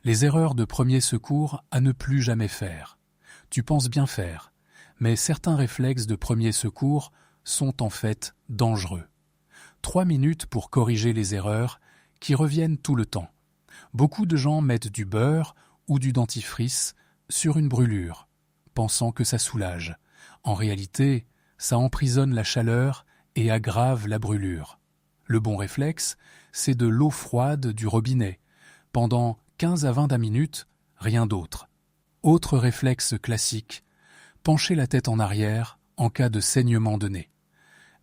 Les erreurs de premier secours à ne plus jamais faire. Tu penses bien faire, mais certains réflexes de premier secours sont en fait dangereux. 3 minutes pour corriger les erreurs qui reviennent tout le temps. Beaucoup de gens mettent du beurre ou du dentifrice sur une brûlure, pensant que ça soulage. En réalité, ça emprisonne la chaleur et aggrave la brûlure. Le bon réflexe, c'est de l'eau froide du robinet. Pendant 15 à 20 minutes, rien d'autre. Autre réflexe classique, pencher la tête en arrière en cas de saignement de nez.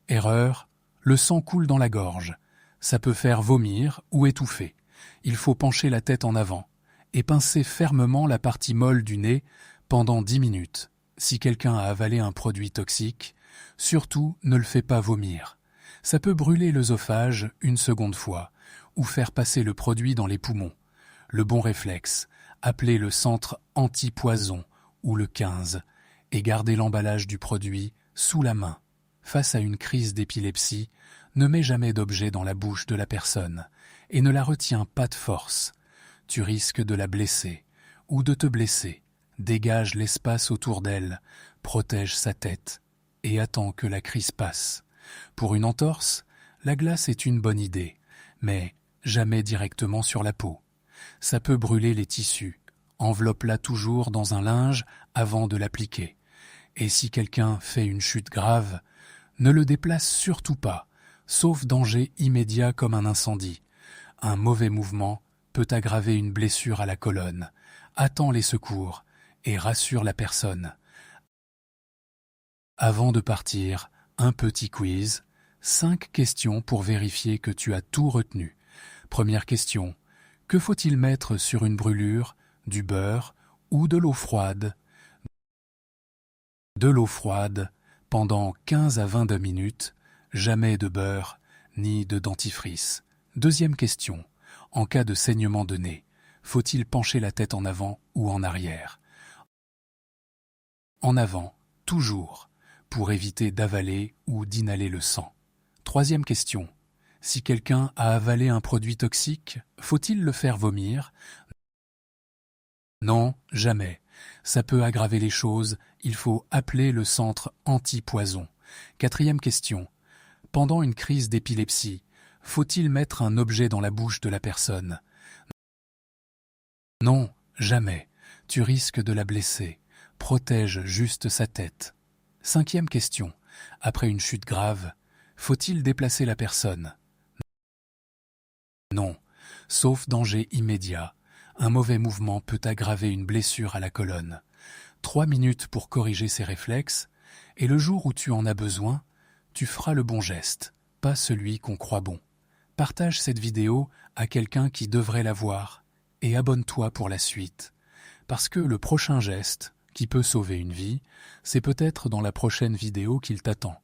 Erreur, le sang coule dans la gorge. Ça peut faire vomir ou étouffer. Il faut pencher la tête en avant et pincer fermement la partie molle du nez pendant 10 minutes. Si quelqu'un a avalé un produit toxique, surtout ne le fais pas vomir. Ça peut brûler l'œsophage une seconde fois ou faire passer le produit dans les poumons. Le bon réflexe, appelez le centre anti-poison ou le 15 et gardez l'emballage du produit sous la main. Face à une crise d'épilepsie, ne mets jamais d'objet dans la bouche de la personne et ne la retiens pas de force. Tu risques de la blesser ou de te blesser. Dégage l'espace autour d'elle, protège sa tête et attends que la crise passe. Pour une entorse, la glace est une bonne idée, mais jamais directement sur la peau. Ça peut brûler les tissus. Enveloppe-la toujours dans un linge avant de l'appliquer. Et si quelqu'un fait une chute grave, ne le déplace surtout pas, sauf danger immédiat comme un incendie. Un mauvais mouvement peut aggraver une blessure à la colonne. Attends les secours et rassure la personne. Avant de partir, un petit quiz. 5 questions pour vérifier que tu as tout retenu. Première question. Que faut-il mettre sur une brûlure? Du beurre ou de l'eau froide? De l'eau froide pendant 15 à 22 minutes, jamais de beurre ni de dentifrice. Deuxième question. En cas de saignement de nez, faut-il pencher la tête en avant ou en arrière? En avant, toujours, pour éviter d'avaler ou d'inhaler le sang. Troisième question. Si quelqu'un a avalé un produit toxique, faut-il le faire vomir? Non, jamais. Ça peut aggraver les choses, il faut appeler le centre anti-poison. Quatrième question. Pendant une crise d'épilepsie, faut-il mettre un objet dans la bouche de la personne? Non, jamais. Tu risques de la blesser. Protège juste sa tête. Cinquième question. Après une chute grave, faut-il déplacer la personne? Non, sauf danger immédiat. Un mauvais mouvement peut aggraver une blessure à la colonne. 3 minutes pour corriger ces réflexes, et le jour où tu en as besoin, tu feras le bon geste, pas celui qu'on croit bon. Partage cette vidéo à quelqu'un qui devrait la voir, et abonne-toi pour la suite. Parce que le prochain geste, qui peut sauver une vie, c'est peut-être dans la prochaine vidéo qu'il t'attend.